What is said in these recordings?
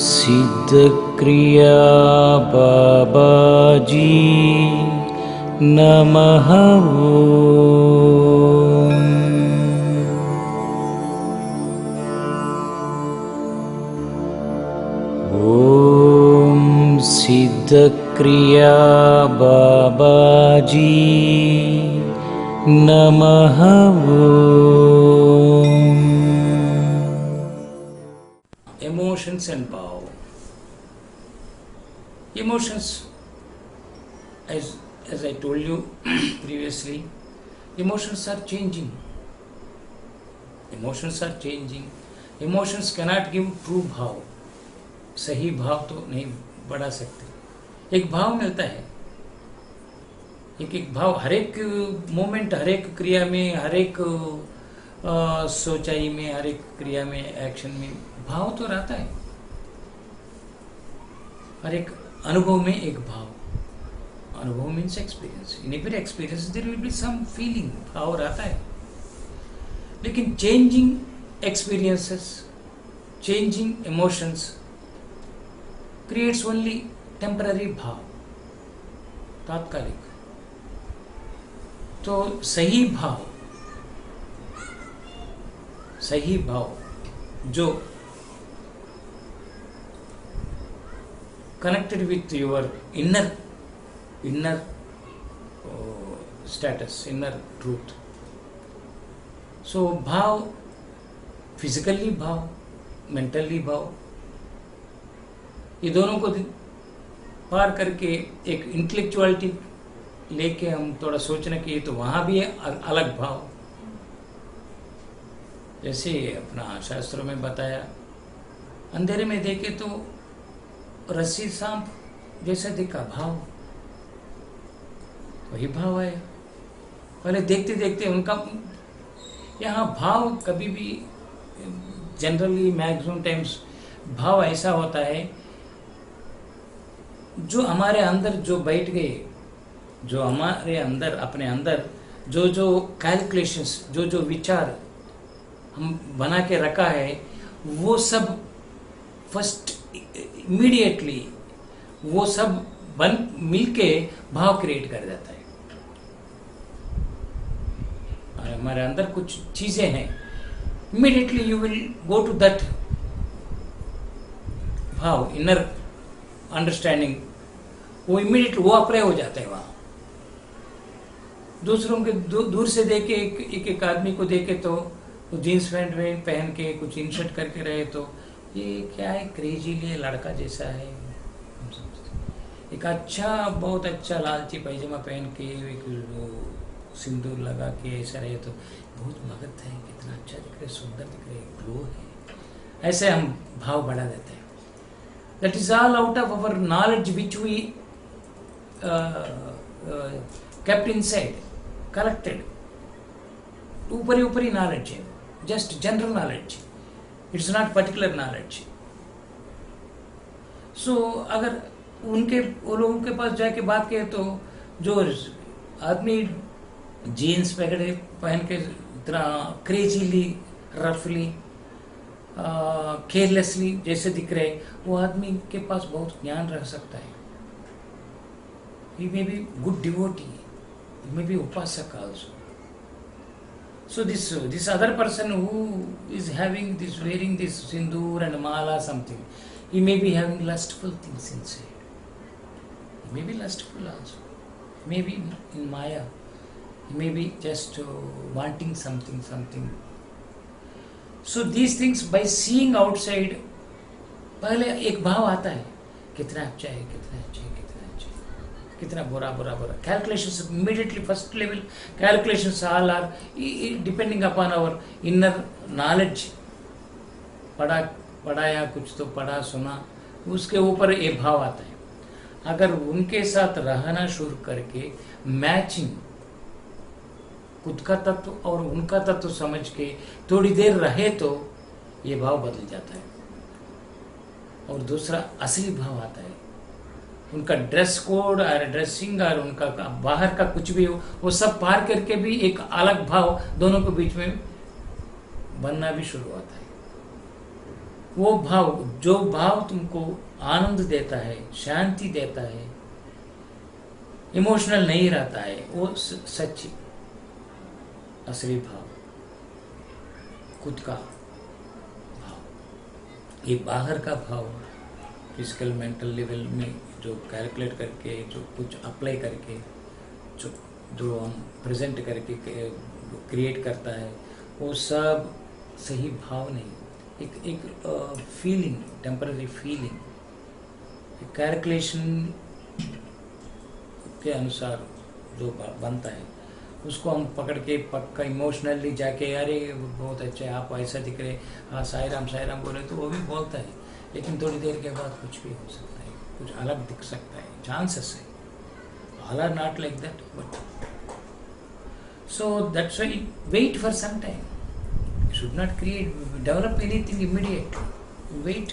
सिद्ध क्रिया बाबाजी नमः ओम सिद्ध क्रिया बाबाजी नमः Emotions and power. Emotions, as I told you previously, emotions are changing. Emotions are changing. Emotions cannot give true भाव. सही भाव तो नहीं बढ़ा सकते. एक भाव मिलता है. एक भाव हर एक मोमेंट, हर एक क्रिया में, हर एक सोचाई में, हर एक क्रिया में, एक्शन में भाव तो रहता है. हर एक अनुभव में एक भाव. अनुभव means experience. In every experience there will be some feeling. भाव रहता है. लेकिन changing experiences, changing emotions creates only temporary भाव, तात्कालिक. तो सही भाव जो connected with your inner status, inner truth. So भाव, फिजिकली भाव, मेंटली भाव, ये दोनों को पार करके एक इंटेलेक्चुअलिटी लेके हम थोड़ा सोचना कि ये तो वहाँ भी है अलग भाव. जैसे अपना शास्त्रों में बताया, अंधेरे में देखे तो रस्सी सांप जैसा दिखा भाव, वही भाव है. पहले देखते देखते उनका यहाँ भाव कभी भी जनरली मैक्सिमम टाइम्स भाव ऐसा होता है जो हमारे अंदर जो बैठ गए, जो हमारे अंदर अपने अंदर जो कैलकुलेशंस, जो विचार हम बना के रखा है, वो सब फर्स्ट इमीडिएटली वो सब मिलके भाव क्रिएट कर देता है. और हमारे अंदर कुछ चीजें हैं, immediately you will go to that भाव, इनर अंडरस्टैंडिंग. वो इमीडिएटली वो अप्लाई हो जाता है वहां. दूसरों के दूर से देखे, एक आदमी को देखे तो जीन्स पैंट में पहन के कुछ इनशर्ट करके रहे तो ये क्या है, क्रेजीली लड़का जैसा है. एक अच्छा, बहुत अच्छा लालची पैजामा पहन के, एक सिंदूर लगा के ऐसा रहे तो बहुत भगत है, कितना अच्छा दिख रहे, सुंदर दिख रहे, ग्लो है. ऐसे हम भाव बढ़ा देते हैं. That is all out of our knowledge which we kept inside, collected. ऊपरी नॉलेज है, just general knowledge. It's not particular knowledge. So अगर वो लोगों के पास जाके बात किए तो जो आदमी जीन्स पहन के इतना क्रेजीली, रफली, केयरलेसली जैसे दिख रहे, वो आदमी के पास बहुत ज्ञान रह सकता है. He may be good devotee, he may be upasaka also. So this other person who is having this, wearing this sindoor and mala something, he may be having lustful things inside. He may be lustful also. He may be in maya. He may be just wanting something. So these things, by seeing outside, पहले एक भाव आता है, कितना अच्छा है, कितना बुरा. Calculations immediately, first level calculations all are depending upon our inner knowledge. पढ़ाया कुछ तो पढ़ा सुना, उसके ऊपर ये भाव आता है. अगर उनके साथ रहना शुरू करके मैचिंग, खुद का तत्व और उनका तत्व समझ के थोड़ी देर रहे तो ये भाव बदल जाता है. और दूसरा असली भाव आता है. उनका ड्रेस कोड और ड्रेसिंग और उनका बाहर का कुछ भी हो, वो सब पार करके भी एक अलग भाव दोनों के बीच में बनना भी शुरू होता है. वो भाव, जो भाव तुमको आनंद देता है, शांति देता है, इमोशनल नहीं रहता है, वो सच्ची असली भाव, खुद का भाव। ये बाहर का भाव फिजिकल मेंटल लेवल में जो कैलकुलेट करके, जो कुछ अप्लाई करके, जो हम प्रेजेंट करके क्रिएट करता है, वो सब सही भाव नहीं। एक फीलिंग, टेम्पररी फीलिंग, कैलकुलेशन के अनुसार जो बनता है, उसको हम पकड़ के पक्का इमोशनली जाके अरे बहुत अच्छे आप ऐसा दिख रहे, हाँ साई राम बोले, तो वो भी बोलता है, लेकिन थोड़ी देर के बाद कुछ भी हो सकता है, कुछ अलग दिख सकता है, चांसेस है। All are not like that, but so that's why wait for some time. You should not develop anything immediately. Wait.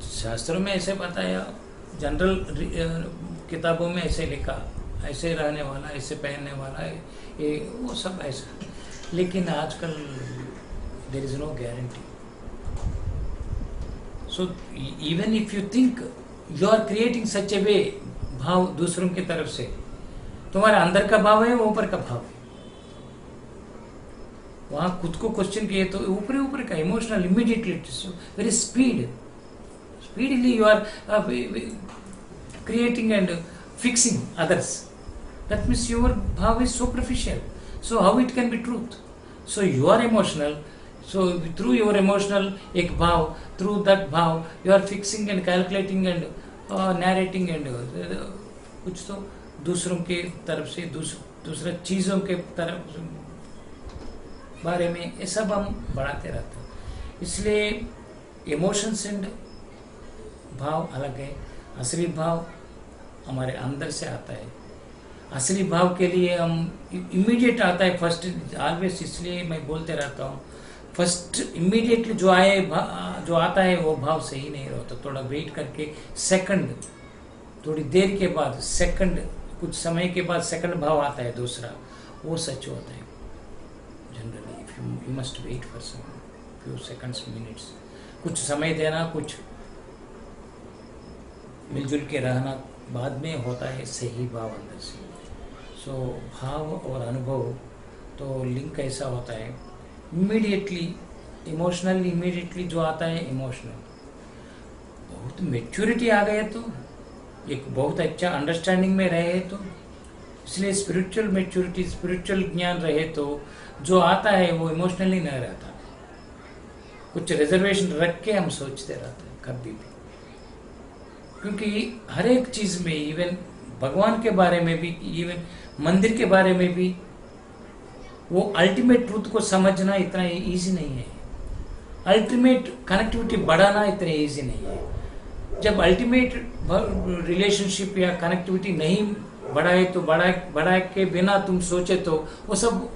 शास्त्रों में ऐसे बताया, जनरल किताबों में ऐसे लिखा, ऐसे रहने वाला, ऐसे पहनने वाला, ये वो सब ऐसा। लेकिन आजकल there is no guarantee. So even if you think you are creating such a way, भाव दूसरों की तरफ से, तुम्हारे अंदर का भाव है, वो ऊपर का भाव है। वहां खुद को क्वेश्चन किए तो ऊपर का emotional immediately very speedily you are creating and fixing others. That means your bhav is superficial, so how it can be truth? So you are emotional, so through your emotional एक भाव, through that भाव you are fixing and calculating and narrating and कुछ तो दूसरों के तरफ से, दूसरा चीज़ों के तरफ बारे में, ये सब हम बढ़ाते रहते हैं। इसलिए इमोशंस एंड भाव अलग है। असली भाव हमारे अंदर से आता है। असली भाव के लिए हम इमीडिएट आता है फर्स्ट ऑलवेज, इसलिए मैं बोलते रहता हूँ, फर्स्ट इमीडिएटली जो आता है वो भाव सही नहीं रहता। थोड़ा वेट करके सेकंड, थोड़ी देर के बाद सेकंड, कुछ समय के बाद सेकंड भाव आता है दूसरा, वो सच होता है generally. You must wait for some few seconds, minutes, कुछ समय देना, कुछ मिलजुल के रहना, बाद में होता है सही भाव अंदर से। सो भाव और अनुभव तो लिंक ऐसा होता है, इमीडिएटली इमोशनल, इमीडिएटली जो आता है इमोशनल। बहुत मेच्योरिटी आ गए तो, एक बहुत अच्छा अंडरस्टैंडिंग में रहे तो, इसलिए स्पिरिचुअल मेच्योरिटी, स्पिरिचुअल ज्ञान रहे तो जो आता है वो इमोशनली नहीं रहता। कुछ रिजर्वेशन रख के हम सोचते रहते हैं कभी भी, क्योंकि हर एक चीज में, इवन भगवान के बारे में भी, इवन मंदिर के बारे में भी, वो अल्टीमेट ट्रूथ को समझना इतना इजी नहीं है। अल्टीमेट कनेक्टिविटी बढ़ाना इतना इजी नहीं है। जब अल्टीमेट रिलेशनशिप या कनेक्टिविटी नहीं बढ़ाए तो बढ़ा के बिना तुम सोचे तो वो सब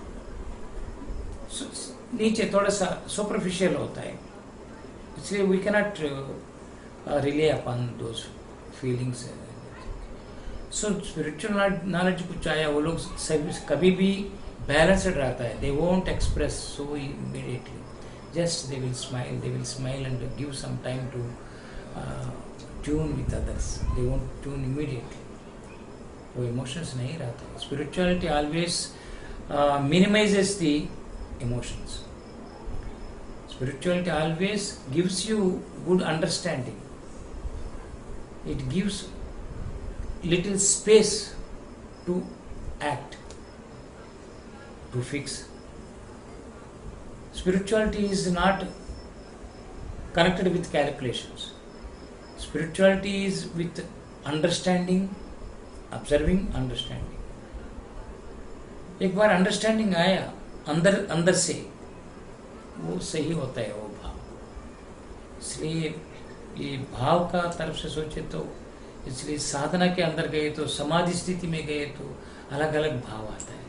नीचे थोड़ा सा सुपरफिशियल होता है। इसलिए we cannot rely upon those feelings. So spiritual knowledge कुछ आया, वो लोग कभी भी बैलेंस्ड रहता है। They won't express so immediately, just they will smile and give some time to tune with others. They won't tune immediately, वो emotions नहीं रहता। Spirituality always minimizes the emotions. Spirituality always gives you good understanding. It gives little space to act, to fix. Spirituality is not connected with calculations. Spirituality is with understanding, observing, understanding. एक बार understanding आया अंदर से, वो सही होता है वो भाव। इसलिए ये भाव का तरफ से सोचे तो, इसलिए साधना के अंदर गए तो, समाधि स्थिति में गए तो अलग अलग भाव आता है,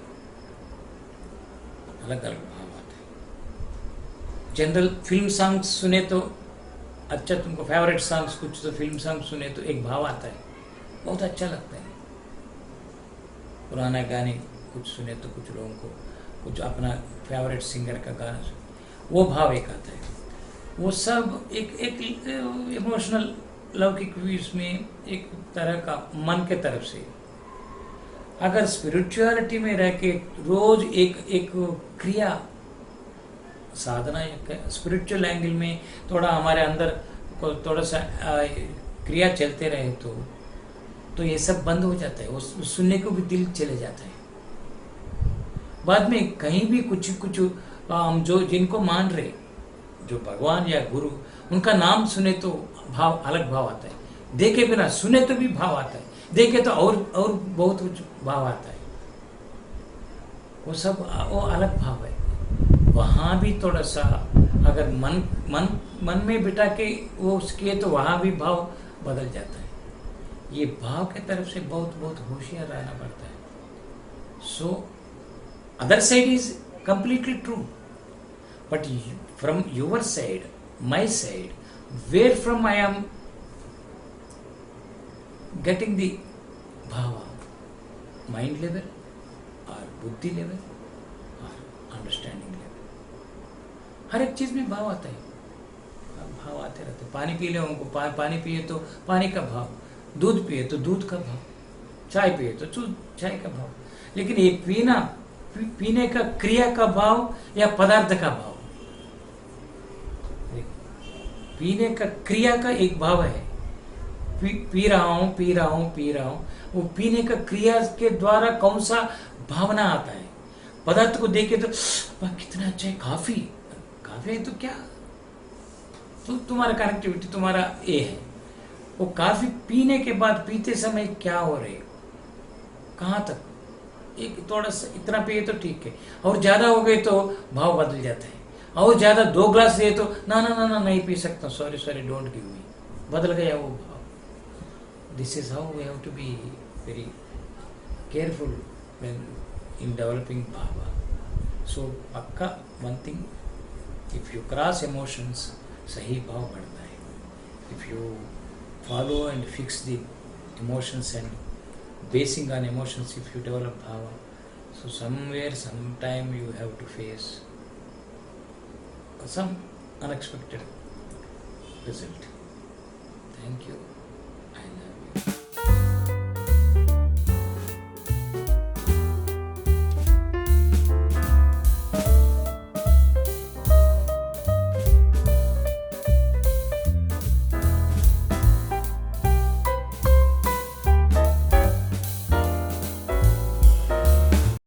अलग अलग भाव आता है। जनरल फिल्म सॉन्ग्स सुने तो अच्छा, तुमको फेवरेट सॉन्ग्स कुछ तो फिल्म सॉन्ग सुने तो एक भाव आता है, बहुत अच्छा लगता है। पुराना गाने कुछ सुने तो कुछ लोगों को कुछ अपना फेवरेट सिंगर का गाना सुने, वो भाव एक आता है। वो सब एक एक इमोशनल लौकिक व्यूज में एक तरह का मन के तरफ से। अगर स्पिरिचुअलिटी में रह के रोज एक एक क्रिया साधना स्पिरिचुअल एंगल में थोड़ा हमारे अंदर को थोड़ा सा क्रिया चलते रहे तो ये सब बंद हो जाता है, वो सुनने को भी दिल चले जाता है। बाद में कहीं भी कुछ कुछ हम जो जिनको मान रहे, जो भगवान या गुरु, उनका नाम सुने तो भाव अलग भाव आता है, देखे बिना सुने तो भी भाव आता है, देखे तो और बहुत कुछ भाव आता है। वो सब वो अलग भाव है। वहाँ भी थोड़ा सा अगर मन में बिठा के वो किए तो वहाँ भी भाव बदल जाता है। ये भाव के तरफ से बहुत बहुत होशियार रहना पड़ता है। So other side is completely true, but from your side, my side, where from I am getting the bhava, mind level or buddhi level or understanding level, हर एक चीज में भाव आता है, भाव आते रहते। पानी पी ले उनको, पानी पिए तो पानी का भाव, दूध पिए तो दूध का भाव, चाय पिए तो चाय का भाव। लेकिन ये पीने का क्रिया का भाव या पदार्थ का भाव, पीने का क्रिया का एक भाव है, पी रहा हूं, वो पीने का क्रिया के द्वारा कौन सा भावना आता है। पदार्थ को देखे तो कितना अच्छा है, काफी है तो क्या, तो तुम्हारा कनेक्टिविटी तुम्हारा ये है। वो काफी पीने के बाद पीते समय क्या हो रहे, कहाँ तक, एक थोड़ा सा इतना पिए तो ठीक है, और ज्यादा हो गए तो भाव बदल जाता है। और ज्यादा 2 ग्लास दिए तो ना नहीं पी सकता, सॉरी डोंट गिव मी, बदल गया वो भाव। This is how we have to be very careful when in developing bhava. So पक्का one thing, if you cross emotions, सही भाव बढ़ता है। If you follow and fix the emotions and basing on emotions, if you develop bhava, so somewhere sometime you have to face some unexpected result. Thank you.